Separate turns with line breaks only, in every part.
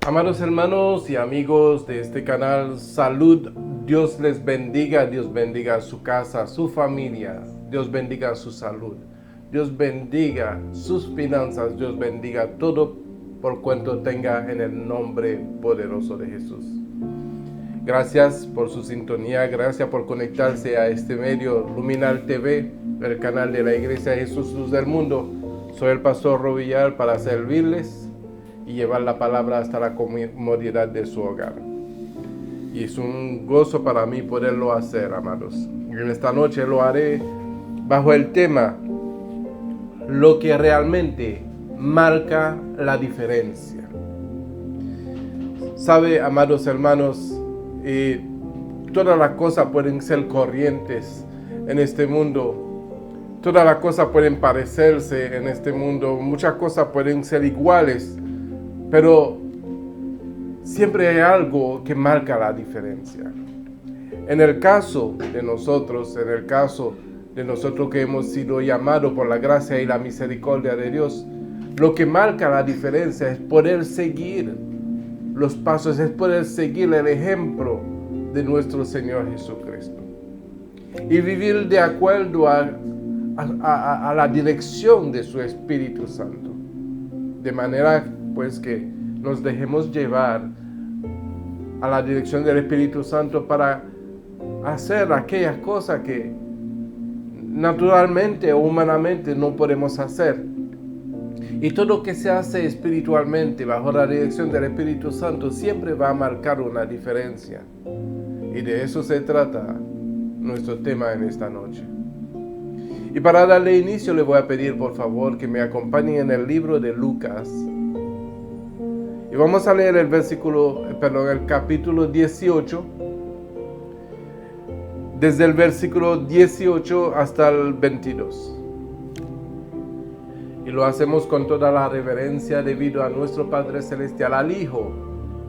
Amados hermanos y amigos de este canal, salud, Dios les bendiga, Dios bendiga su casa, su familia, Dios bendiga su salud, Dios bendiga sus finanzas, Dios bendiga todo por cuanto tenga en el nombre poderoso de Jesús. Gracias por su sintonía, gracias por conectarse a este medio Luminal TV, el canal de la Iglesia Jesús Luz del Mundo. Soy el pastor Robillar para servirles y llevar la palabra hasta la comodidad de su hogar. Y es un gozo para mí poderlo hacer, amados. En esta noche lo haré bajo el tema lo que realmente marca la diferencia. Sabe, amados hermanos, todas las cosas pueden ser corrientes en este mundo. Todas las cosas pueden parecerse en este mundo. Muchas cosas pueden ser iguales. Pero siempre hay algo que marca la diferencia. En el caso de nosotros que hemos sido llamados por la gracia y la misericordia de Dios, lo que marca la diferencia es poder seguir los pasos, es poder seguir el ejemplo de nuestro Señor Jesucristo. Y vivir de acuerdo a la dirección de su Espíritu Santo. De manera pues que nos dejemos llevar a la dirección del Espíritu Santo para hacer aquellas cosas que naturalmente o humanamente no podemos hacer. Y todo lo que se hace espiritualmente bajo la dirección del Espíritu Santo siempre va a marcar una diferencia. Y de eso se trata nuestro tema en esta noche. Y para darle inicio le voy a pedir por favor que me acompañen en el libro de Lucas. Y vamos a leer el capítulo 18, desde el versículo 18 hasta el 22. Y lo hacemos con toda la reverencia debido a nuestro Padre Celestial, al Hijo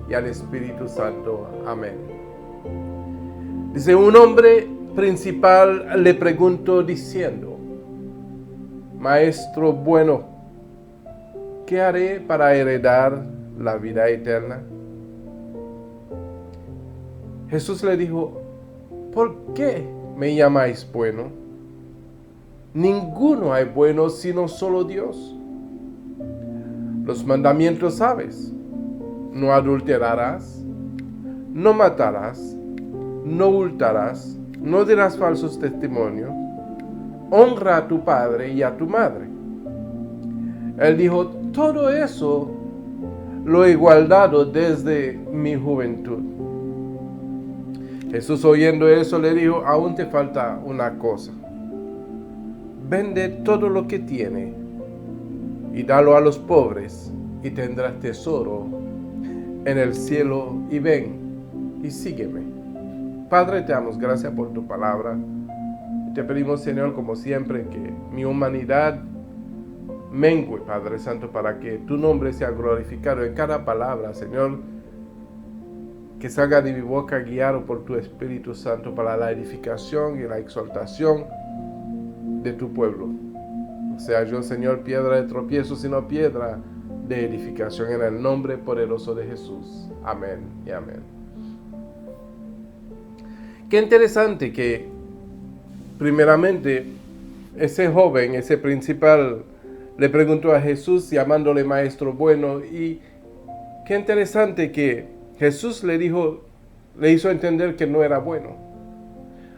y al Espíritu Santo. Amén. Dice, un hombre principal le preguntó diciendo, Maestro bueno, ¿qué haré para heredar la vida eterna? Jesús le dijo, ¿por qué me llamáis bueno? Ninguno hay bueno sino solo Dios. Los mandamientos sabes: no adulterarás, no matarás, no hurtarás, no dirás falsos testimonios, honra a tu padre y a tu madre. Él dijo, todo eso lo he guardado desde mi juventud. Jesús, oyendo eso, le dijo, aún te falta una cosa. Vende todo lo que tiene y dalo a los pobres y tendrás tesoro en el cielo, y ven y sígueme. Padre, te damos gracias por tu palabra. Te pedimos, Señor, como siempre, que mi humanidad mengue, Padre Santo, para que tu nombre sea glorificado en cada palabra, Señor, que salga de mi boca guiado por tu Espíritu Santo para la edificación y la exaltación de tu pueblo. O sea yo, Señor, piedra de tropiezo, sino piedra de edificación, en el nombre poderoso de Jesús. Amén y amén. Qué interesante que, primeramente, ese joven, ese principal, le preguntó a Jesús llamándole maestro bueno, y qué interesante que Jesús le hizo entender que no era bueno.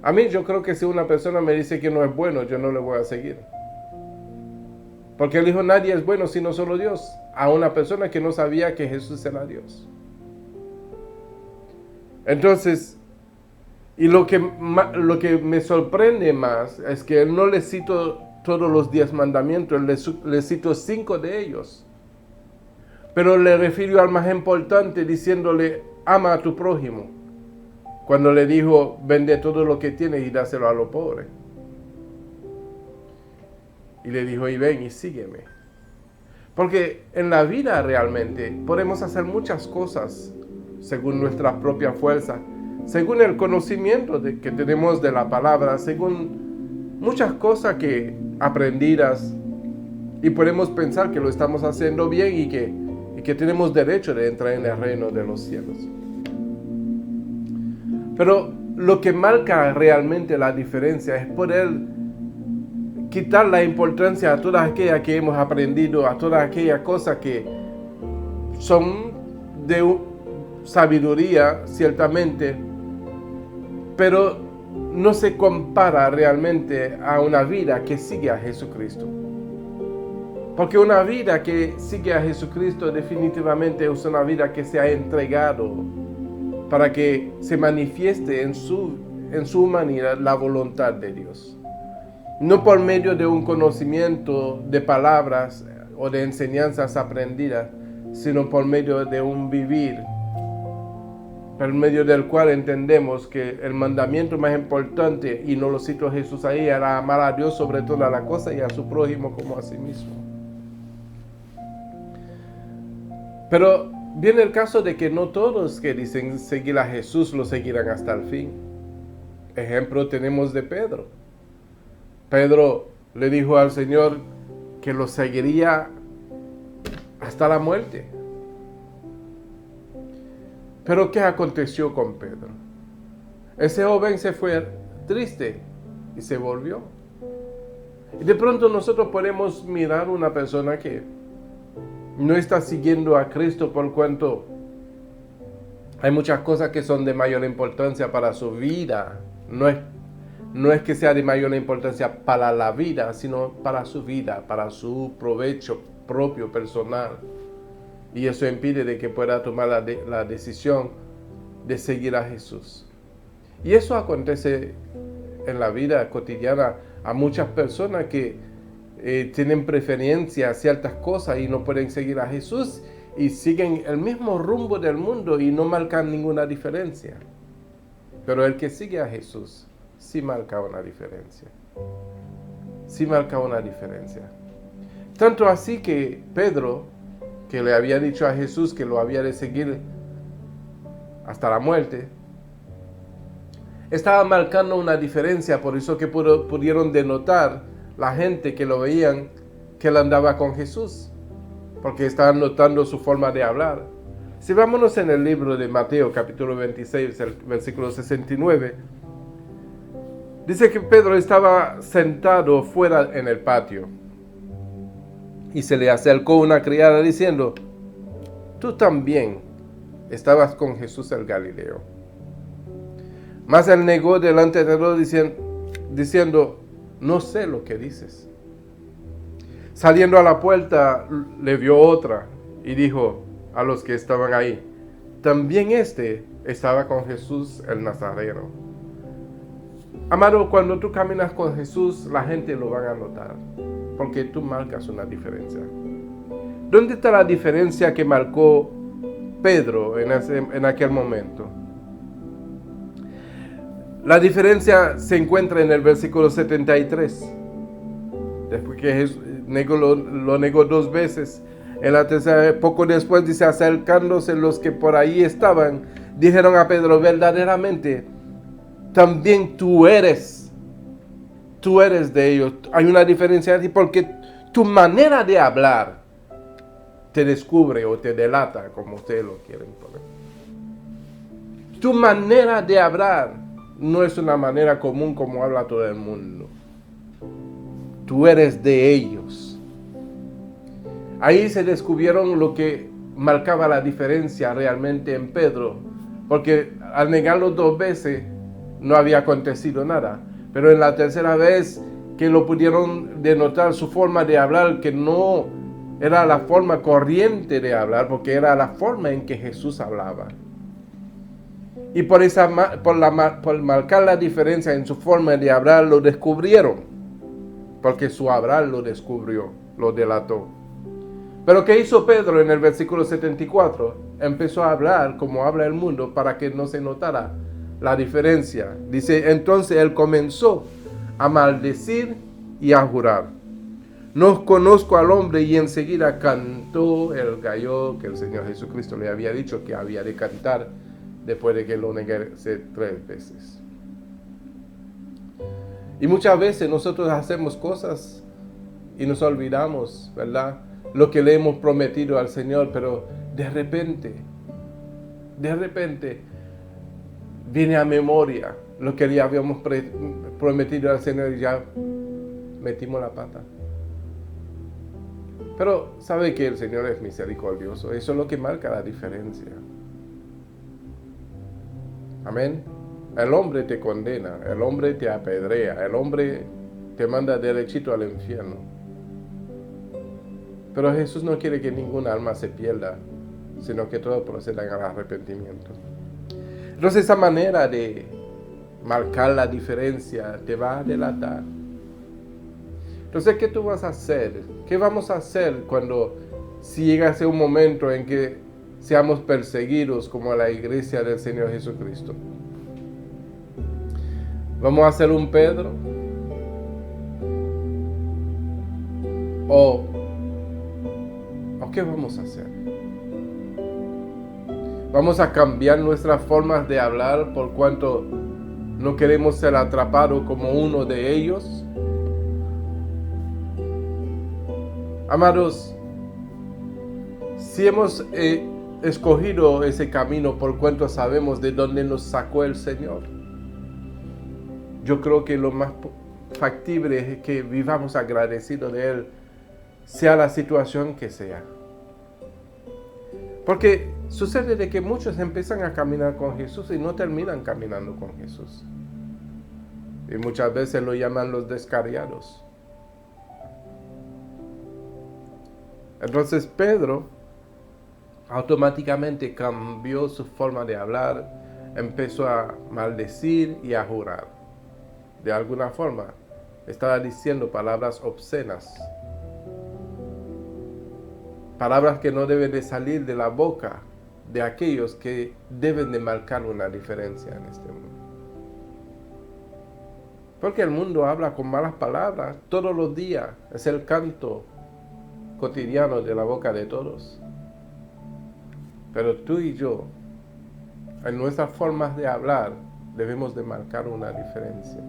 A mí yo creo que si una persona me dice que no es bueno, yo no le voy a seguir. Porque él dijo, nadie es bueno sino solo Dios, a una persona que no sabía que Jesús era Dios. Entonces, y lo que me sorprende más es que él no le citó todos los 10 mandamientos, le citó 5 de ellos. Pero le refirió al más importante diciéndole, ama a tu prójimo. Cuando le dijo, vende todo lo que tienes y dáselo a los pobres. y le dijo, y ven y sígueme. Porque en la vida realmente podemos hacer muchas cosas según nuestra propia fuerza, según el conocimiento que tenemos de la palabra, según muchas cosas que aprendidas, y podemos pensar que lo estamos haciendo bien y que tenemos derecho de entrar en el reino de los cielos. Pero lo que marca realmente la diferencia es poder quitar la importancia a todas aquellas que hemos aprendido, a todas aquellas cosas que son de sabiduría, ciertamente, pero no se compara realmente a una vida que sigue a Jesucristo. Porque una vida que sigue a Jesucristo definitivamente es una vida que se ha entregado para que se manifieste en su humanidad la voluntad de Dios. No por medio de un conocimiento de palabras o de enseñanzas aprendidas, sino por medio de un vivir, por medio del cual entendemos que el mandamiento más importante, y no lo citó Jesús ahí, era amar a Dios sobre toda la cosa y a su prójimo como a sí mismo. Pero viene el caso de que no todos que dicen seguir a Jesús lo seguirán hasta el fin. Ejemplo tenemos de Pedro. Pedro le dijo al Señor que lo seguiría hasta la muerte. Pero ¿qué aconteció con Pedro? Ese joven se fue triste y se volvió. Y de pronto nosotros podemos mirar una persona que no está siguiendo a Cristo por cuanto hay muchas cosas que son de mayor importancia para su vida. No es que sea de mayor importancia para la vida, sino para su vida, para su provecho propio, personal. Y eso impide de que pueda tomar la decisión de seguir a Jesús. Y eso acontece en la vida cotidiana a muchas personas que tienen preferencia a ciertas cosas y no pueden seguir a Jesús y siguen el mismo rumbo del mundo y no marcan ninguna diferencia. Pero el que sigue a Jesús sí marca una diferencia. Sí marca una diferencia. Tanto así que Pedro, que le había dicho a Jesús que lo había de seguir hasta la muerte, estaba marcando una diferencia, por eso que pudieron denotar la gente que lo veían, que él andaba con Jesús, porque estaban notando su forma de hablar. Si vámonos en el libro de Mateo, capítulo 26, el versículo 69, dice que Pedro estaba sentado fuera en el patio, y se le acercó una criada diciendo, tú también estabas con Jesús el Galileo. Mas él negó delante de todos diciendo, no sé lo que dices. Saliendo a la puerta, le vio otra y dijo a los que estaban ahí, también este estaba con Jesús el Nazareno. Amado, cuando tú caminas con Jesús, la gente lo va a notar, porque tú marcas una diferencia. ¿Dónde está la diferencia que marcó Pedro en aquel momento? La diferencia se encuentra en el versículo 73. Después que Jesús lo negó 2 veces. En la tercera, poco después dice, acercándose los que por ahí estaban, dijeron a Pedro, verdaderamente, también tú eres de ellos. Hay una diferencia aquí porque tu manera de hablar te descubre o te delata, como ustedes lo quieren poner. Tu manera de hablar no es una manera común como habla todo el mundo. Tú eres de ellos. Ahí se descubrieron lo que marcaba la diferencia realmente en Pedro, porque al negarlo 2 veces no había acontecido nada, pero en la tercera vez que lo pudieron denotar su forma de hablar, que no era la forma corriente de hablar, porque era la forma en que Jesús hablaba. Y por marcar la diferencia en su forma de hablar, lo descubrieron. Porque su hablar lo descubrió, lo delató. Pero ¿qué hizo Pedro en el versículo 74? Empezó a hablar como habla el mundo para que no se notara la diferencia. Dice, entonces él comenzó a maldecir y a jurar. no conozco al hombre, y enseguida cantó el gallo que el Señor Jesucristo le había dicho que había de cantar después de que lo negase 3 veces. Y muchas veces nosotros hacemos cosas y nos olvidamos, ¿verdad? Lo que le hemos prometido al Señor, pero de repente viene a memoria lo que le habíamos prometido al Señor y ya metimos la pata. Pero sabe que el Señor es misericordioso. Eso es lo que marca la diferencia. Amén. El hombre te condena, el hombre te apedrea, el hombre te manda derechito al infierno. Pero Jesús no quiere que ninguna alma se pierda, sino que todos procedan al arrepentimiento. Entonces esa manera de marcar la diferencia te va a delatar. Entonces, ¿qué tú vas a hacer? ¿Qué vamos a hacer si llegase un momento en que seamos perseguidos como la iglesia del Señor Jesucristo? ¿Vamos a hacer un Pedro? ¿O qué vamos a hacer? ¿Vamos a cambiar nuestras formas de hablar por cuanto no queremos ser atrapados como uno de ellos? Amados, si hemos escogido ese camino por cuanto sabemos de dónde nos sacó el Señor, yo creo que lo más factible es que vivamos agradecidos de Él, sea la situación que sea. Porque sucede de que muchos empiezan a caminar con Jesús y no terminan caminando con Jesús. Y muchas veces lo llaman los descarriados. Entonces Pedro automáticamente cambió su forma de hablar, empezó a maldecir y a jurar. De alguna forma, estaba diciendo palabras obscenas. Palabras que no deben de salir de la boca de aquellos que deben de marcar una diferencia en este mundo. Porque el mundo habla con malas palabras todos los días. Es el canto cotidiano de la boca de todos. Pero tú y yo, en nuestras formas de hablar, debemos de marcar una diferencia.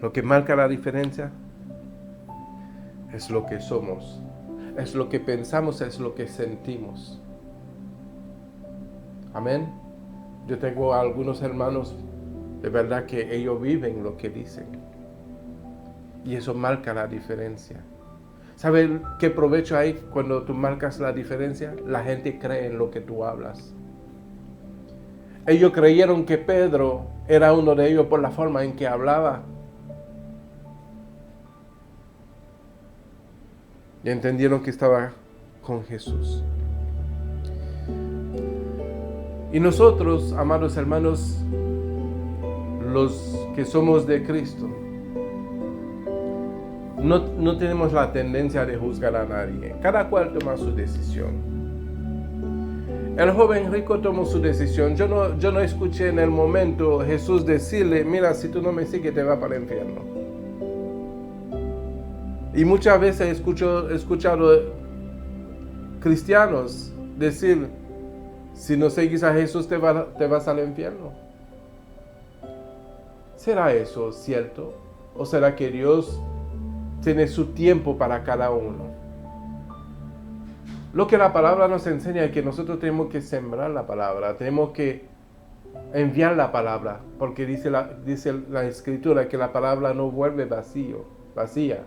Lo que marca la diferencia es lo que somos, es lo que pensamos, es lo que sentimos. Amén. Yo tengo algunos hermanos, de verdad que ellos viven lo que dicen. Y eso marca la diferencia. ¿Saben qué provecho hay cuando tú marcas la diferencia? La gente cree en lo que tú hablas. Ellos creyeron que Pedro era uno de ellos por la forma en que hablaba. Y entendieron que estaba con Jesús. Y nosotros, amados hermanos, los que somos de Cristo, no tenemos la tendencia de juzgar a nadie. Cada cual toma su decisión. El joven rico tomó su decisión. Yo no escuché en el momento Jesús decirle, mira, si tú no me sigues te vas para el infierno. Y muchas veces he escuchado cristianos decir, si no sigues a Jesús te vas al infierno. ¿Será eso cierto? ¿O será que Dios tiene su tiempo para cada uno? Lo que la palabra nos enseña es que nosotros tenemos que sembrar la palabra, tenemos que enviar la palabra, porque dice la Escritura que la palabra no vuelve vacía,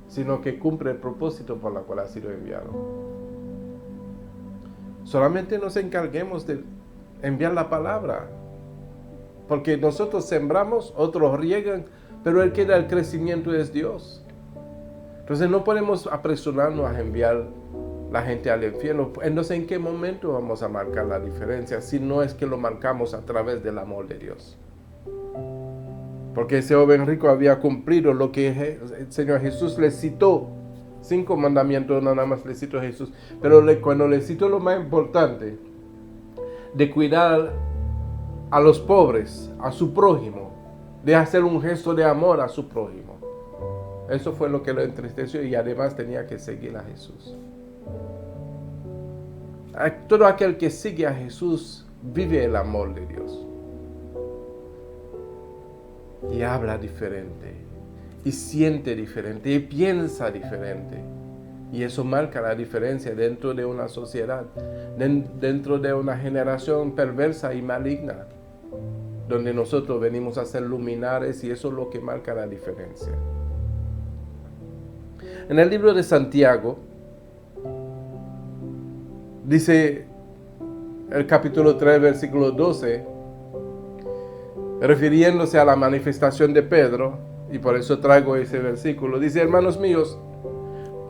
sino que cumple el propósito por el cual ha sido enviado. Solamente nos encarguemos de enviar la palabra, porque nosotros sembramos, otros riegan, pero el que da el crecimiento es Dios. Entonces no podemos apresurarnos a enviar la gente al infierno. Entonces, ¿en qué momento vamos a marcar la diferencia? Si no es que lo marcamos a través del amor de Dios. Porque ese joven rico había cumplido lo que el Señor Jesús le citó. 5 mandamientos nada más le citó a Jesús. Pero cuando le citó lo más importante, de cuidar a los pobres, a su prójimo, de hacer un gesto de amor a su prójimo. Eso fue lo que lo entristeció y además tenía que seguir a Jesús. Todo aquel que sigue a Jesús vive el amor de Dios. Y habla diferente, y siente diferente, y piensa diferente. Y eso marca la diferencia dentro de una sociedad, dentro de una generación perversa y maligna, donde nosotros venimos a ser luminares y eso es lo que marca la diferencia. En el libro de Santiago, dice el capítulo 3, versículo 12, refiriéndose a la manifestación de Pedro, y por eso traigo ese versículo, dice: hermanos míos,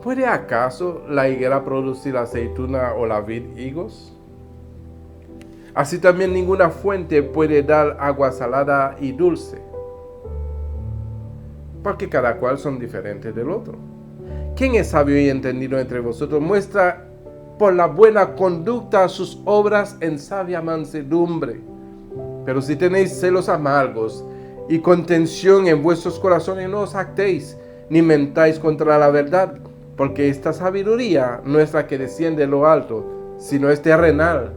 ¿puede acaso la higuera producir aceituna o la vid higos? Así también ninguna fuente puede dar agua salada y dulce, porque cada cual son diferentes del otro. ¿Quién es sabio y entendido entre vosotros? Muestra por la buena conducta sus obras en sabia mansedumbre. Pero si tenéis celos amargos y contención en vuestros corazones, no os jactéis ni mentáis contra la verdad, porque esta sabiduría no es la que desciende de lo alto, sino es terrenal,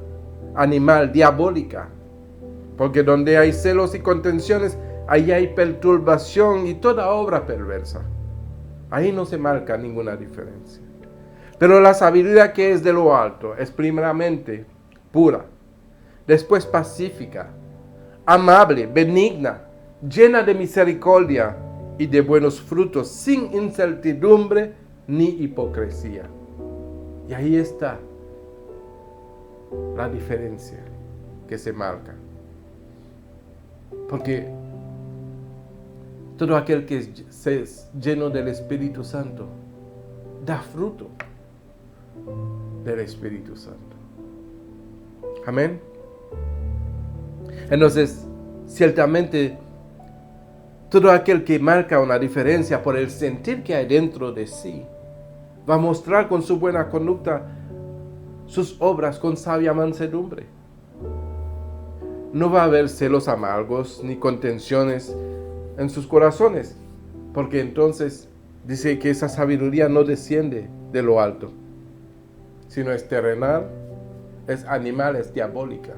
animal, diabólica. Porque donde hay celos y contenciones, ahí hay perturbación y toda obra perversa. Ahí no se marca ninguna diferencia. Pero la sabiduría que es de lo alto es primeramente pura, después pacífica, amable, benigna, llena de misericordia y de buenos frutos, sin incertidumbre ni hipocresía. Y ahí está la diferencia que se marca. Porque todo aquel que es lleno del Espíritu Santo da fruto del Espíritu Santo. Amén. Entonces, ciertamente, todo aquel que marca una diferencia por el sentir que hay dentro de sí, va a mostrar con su buena conducta sus obras con sabia mansedumbre. No va a haber celos amargos ni contenciones en sus corazones, porque entonces dice que esa sabiduría no desciende de lo alto, sino es terrenal, es animal, es diabólica.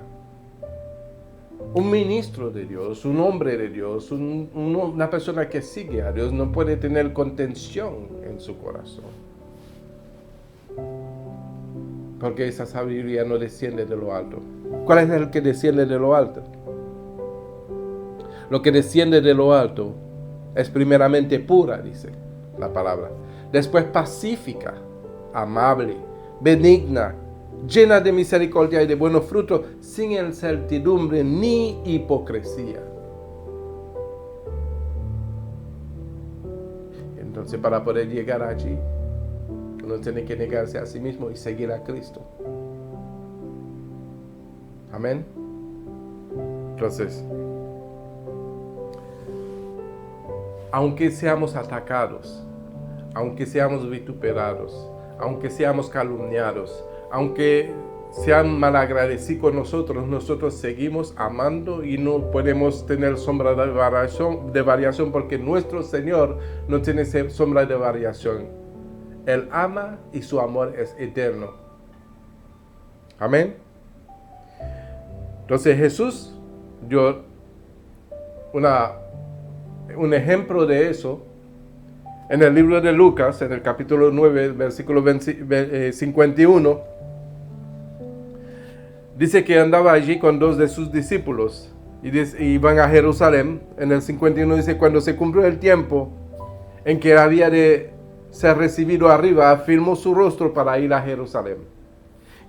Un ministro de Dios, un hombre de Dios, una persona que sigue a Dios no puede tener contención en su corazón, porque esa sabiduría no desciende de lo alto. ¿Cuál es el que desciende de lo alto? Lo que desciende de lo alto es primeramente pura, dice la palabra. Después pacífica, amable, benigna, llena de misericordia y de buenos frutos, sin incertidumbre ni hipocresía. Entonces, para poder llegar allí, uno tiene que negarse a sí mismo y seguir a Cristo. Amén. Entonces, aunque seamos atacados, aunque seamos vituperados, aunque seamos calumniados, aunque sean malagradecidos con nosotros, nosotros seguimos amando y no podemos tener sombra de variación porque nuestro Señor no tiene sombra de variación. Él ama y su amor es eterno. Amén. Entonces Jesús dio un ejemplo de eso en el libro de Lucas, en el capítulo 9, versículo 51. Dice que andaba allí con dos de sus discípulos y iban a Jerusalén. En el 51 dice: cuando se cumplió el tiempo en que había de ser recibido arriba, afirmó su rostro para ir a Jerusalén.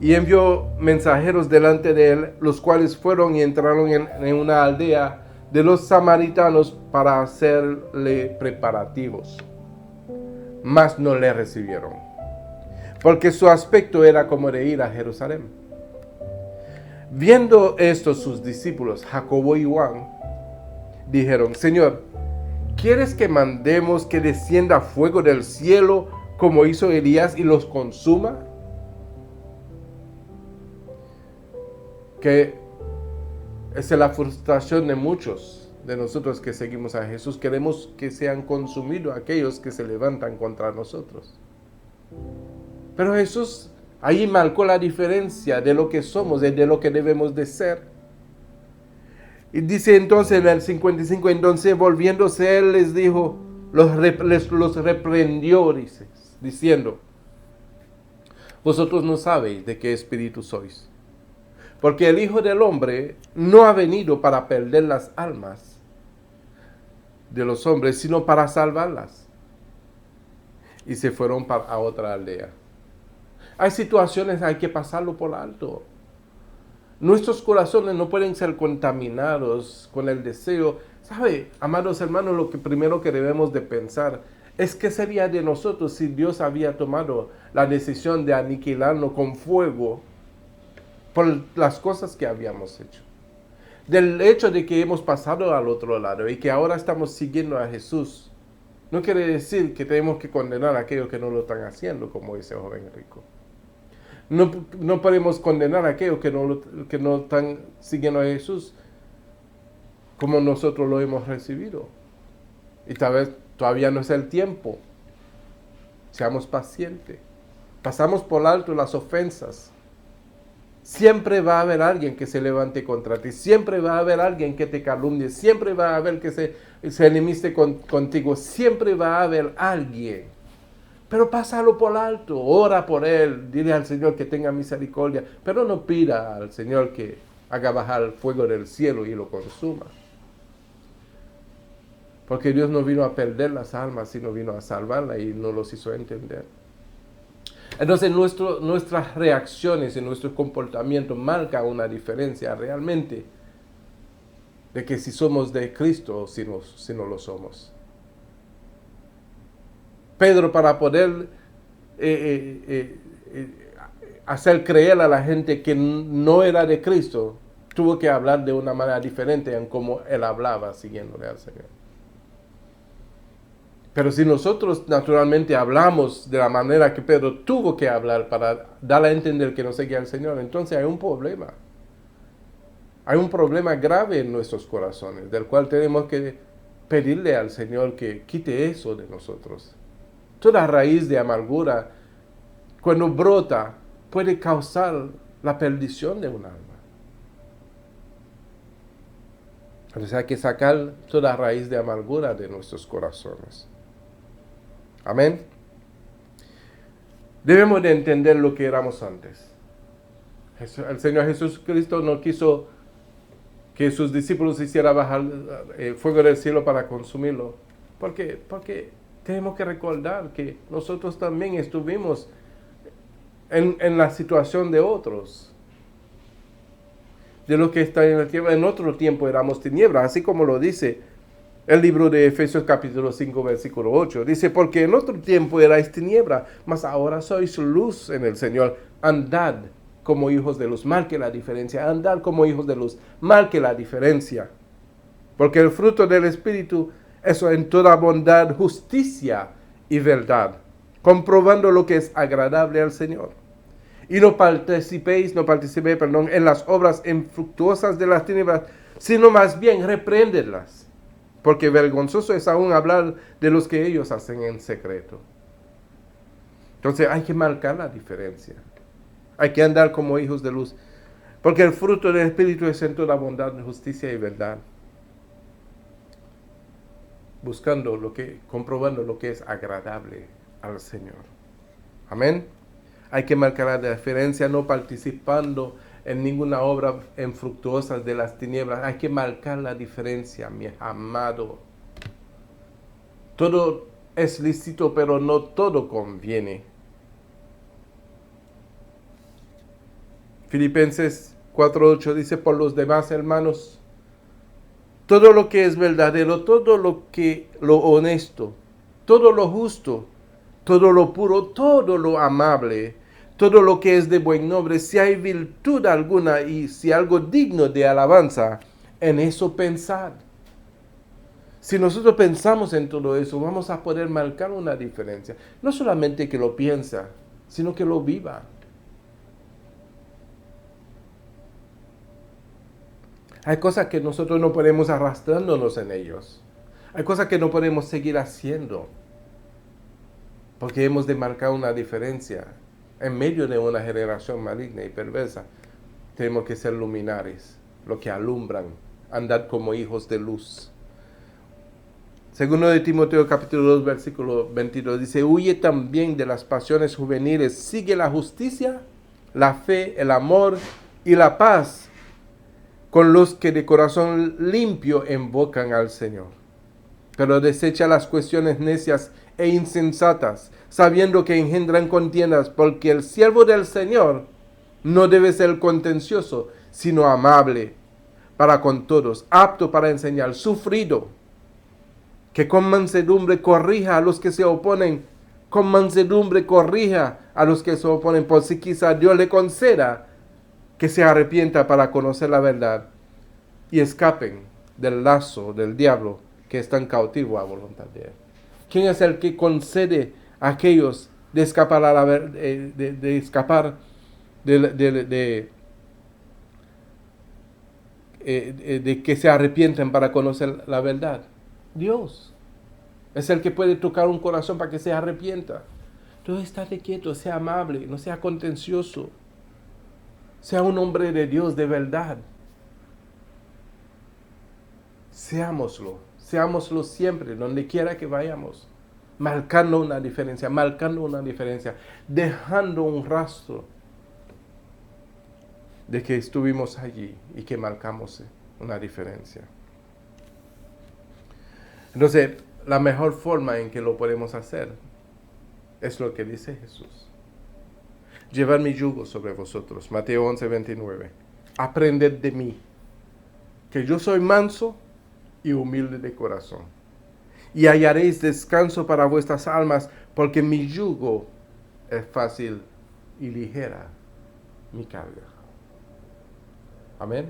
Y envió mensajeros delante de él, los cuales fueron y entraron en una aldea de los samaritanos para hacerle preparativos. Mas no le recibieron, porque su aspecto era como de ir a Jerusalén. Viendo esto, sus discípulos, Jacobo y Juan, dijeron: Señor, ¿quieres que mandemos que descienda fuego del cielo como hizo Elías y los consuma? Que esa es la frustración de muchos de nosotros que seguimos a Jesús, queremos que sean consumidos aquellos que se levantan contra nosotros. Pero Jesús ahí marcó la diferencia de lo que somos y de lo que debemos de ser. Y dice entonces en el 55, entonces volviéndose él les dijo, los reprendió, diciendo, vosotros no sabéis de qué espíritu sois, porque el Hijo del Hombre no ha venido para perder las almas de los hombres, sino para salvarlas. Y se fueron a otra aldea. Hay situaciones que hay que pasarlo por alto. Nuestros corazones no pueden ser contaminados con el deseo. ¿Sabe, amados hermanos, lo que primero que debemos de pensar es qué sería de nosotros si Dios había tomado la decisión de aniquilarnos con fuego por las cosas que habíamos hecho? Del hecho de que hemos pasado al otro lado y que ahora estamos siguiendo a Jesús, no quiere decir que tenemos que condenar a aquellos que no lo están haciendo, como ese joven rico. No podemos condenar a aquellos que no están siguiendo a Jesús como nosotros lo hemos recibido. Y tal vez todavía no es el tiempo. Seamos pacientes. Pasamos por alto las ofensas. Siempre va a haber alguien que se levante contra ti. Siempre va a haber alguien que te calumnie. Siempre va a haber que se enemiste contigo. Siempre va a haber alguien. Pero pásalo por alto. Ora por él. Dile al Señor que tenga misericordia. Pero no pida al Señor que haga bajar el fuego del cielo y lo consuma. Porque Dios no vino a perder las almas, sino vino a salvarlas y no los hizo entender. Entonces nuestras reacciones y nuestro comportamiento marcan una diferencia realmente de que si somos de Cristo o si no lo somos. Pedro, para poder hacer creer a la gente que no era de Cristo, tuvo que hablar de una manera diferente en cómo él hablaba siguiéndole al Señor. Pero si nosotros naturalmente hablamos de la manera que Pedro tuvo que hablar para darle a entender que no seguía al Señor, entonces hay un problema. Hay un problema grave en nuestros corazones, del cual tenemos que pedirle al Señor que quite eso de nosotros. Toda raíz de amargura, cuando brota, puede causar la perdición de un alma. Entonces hay que sacar toda raíz de amargura de nuestros corazones. Amén. Debemos de entender lo que éramos antes. El Señor Jesucristo no quiso que sus discípulos hicieran bajar fuego del cielo para consumirlo. ¿Por qué? Porque tenemos que recordar que nosotros también estuvimos en la situación de otros. De lo que está en la tierra. En otro tiempo éramos tinieblas, así como lo dice el libro de Efesios capítulo 5, versículo 8. Dice, porque en otro tiempo erais tiniebla, mas ahora sois luz en el Señor. Andad como hijos de luz. Marque la diferencia. Andad como hijos de luz. Marque la diferencia. Porque el fruto del Espíritu es en toda bondad, justicia y verdad, comprobando lo que es agradable al Señor. Y no participéis, en las obras infructuosas de las tinieblas, sino más bien repréndelas. Porque vergonzoso es aún hablar de los que ellos hacen en secreto. Entonces hay que marcar la diferencia. Hay que andar como hijos de luz. Porque el fruto del Espíritu es en toda bondad, justicia y verdad. Comprobando lo que es agradable al Señor. Amén. Hay que marcar la diferencia, no participando en ninguna obra infructuosa de las tinieblas. Hay que marcar la diferencia, mi amado. Todo es lícito, pero no todo conviene. Filipenses 4:8 dice, por los demás, hermanos, todo lo que es verdadero, todo lo honesto, todo lo justo, todo lo puro, todo lo amable, todo lo que es de buen nombre, si hay virtud alguna y si algo digno de alabanza, en eso pensad. Si nosotros pensamos en todo eso, vamos a poder marcar una diferencia. No solamente que lo piensa, sino que lo viva. Hay cosas que nosotros no podemos arrastrándonos en ellos. Hay cosas que no podemos seguir haciendo. Porque hemos de marcar una diferencia. En medio de una generación maligna y perversa, tenemos que ser luminares, los que alumbran, andar como hijos de luz. Segundo de Timoteo capítulo 2 versículo 22 dice, huye también de las pasiones juveniles, sigue la justicia, la fe, el amor y la paz con los que de corazón limpio invocan al Señor. Pero desecha las cuestiones necias e insensatas, sabiendo que engendran contiendas, porque el siervo del Señor no debe ser contencioso, sino amable para con todos, apto para enseñar, sufrido, que con mansedumbre corrija a los que se oponen, con mansedumbre corrija a los que se oponen, por si quizá Dios le conceda que se arrepienta para conocer la verdad y escapen del lazo del diablo que están cautivos a voluntad de él. ¿Quién es el que concede a aquellos de escapar a de que se arrepienten para conocer la verdad? Dios es el que puede tocar un corazón para que se arrepienta. Entonces, estate quieto, sea amable, no sea contencioso. Sea un hombre de Dios de verdad. Seámoslo siempre, donde quiera que vayamos. Marcando una diferencia, dejando un rastro de que estuvimos allí y que marcamos una diferencia. Entonces, la mejor forma en que lo podemos hacer es lo que dice Jesús. Llevad mi yugo sobre vosotros. Mateo 11:29. Aprended de mí, que yo soy manso y humilde de corazón. Y hallaréis descanso para vuestras almas, porque mi yugo es fácil y ligera mi carga. Amén.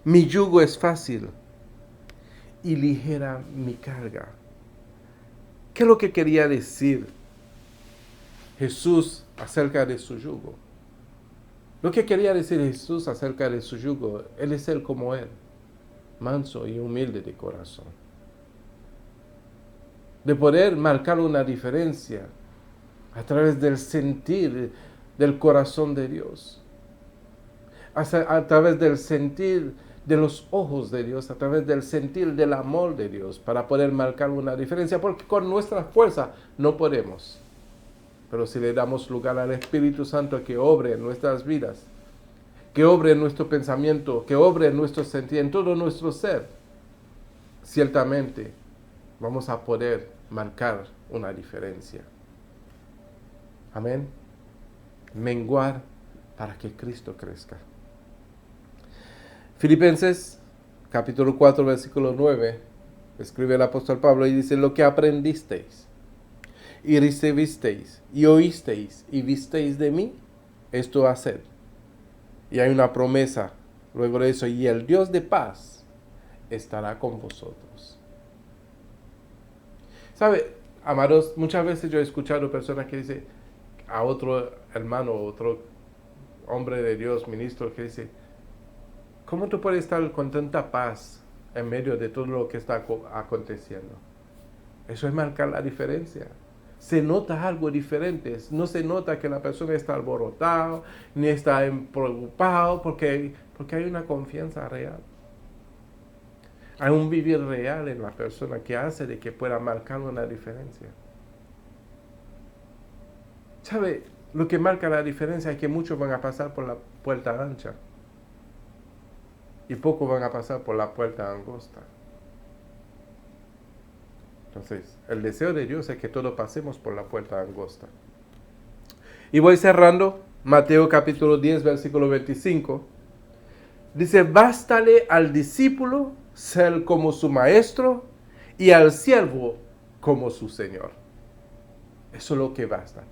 Mi yugo es fácil y ligera mi carga. ¿Qué es lo que quería decir Jesús acerca de su yugo? Lo que quería decir Jesús acerca de su yugo, Él es Él como Él, manso y humilde de corazón. De poder marcar una diferencia a través del sentir del corazón de Dios, a través del sentir de los ojos de Dios, a través del sentir del amor de Dios, para poder marcar una diferencia, porque con nuestra fuerza no podemos. Pero si le damos lugar al Espíritu Santo que obre en nuestras vidas, que obre en nuestro pensamiento, que obre en nuestro sentir, en todo nuestro ser, ciertamente vamos a poder marcar una diferencia. Amén. Menguar para que Cristo crezca. Filipenses capítulo 4 versículo 9 escribe el apóstol Pablo y dice: lo que aprendisteis y recibisteis y oísteis y visteis de mí, esto haced. Y hay una promesa luego de eso: y el Dios de paz estará con vosotros. ¿Sabe, amados? Muchas veces yo he escuchado personas que dicen a otro hermano, otro hombre de Dios, ministro, que dice: ¿cómo tú puedes estar con tanta paz en medio de todo lo que está aconteciendo? Eso es marcar la diferencia. Se nota algo diferente. No se nota que la persona está alborotada, ni está preocupado, porque hay una confianza real. Hay un vivir real en la persona que hace de que pueda marcar una diferencia. ¿Sabe? Lo que marca la diferencia es que muchos van a pasar por la puerta ancha y pocos van a pasar por la puerta angosta. Entonces, el deseo de Dios es que todos pasemos por la puerta angosta. Y voy cerrando. Mateo capítulo 10, versículo 25. Dice: bástale al discípulo ser como su maestro y al siervo como su Señor. Eso es lo que basta.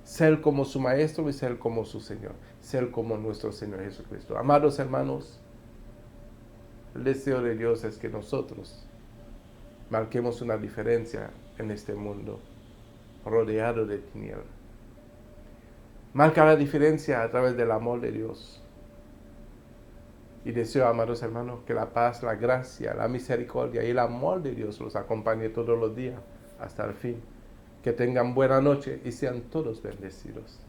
Ser como su maestro y ser como su Señor. Ser como nuestro Señor Jesucristo. Amados hermanos, el deseo de Dios es que nosotros marquemos una diferencia en este mundo rodeado de tinieblas. Marca la diferencia a través del amor de Dios. Y deseo, amados hermanos, que la paz, la gracia, la misericordia y el amor de Dios los acompañe todos los días hasta el fin. Que tengan buena noche y sean todos bendecidos.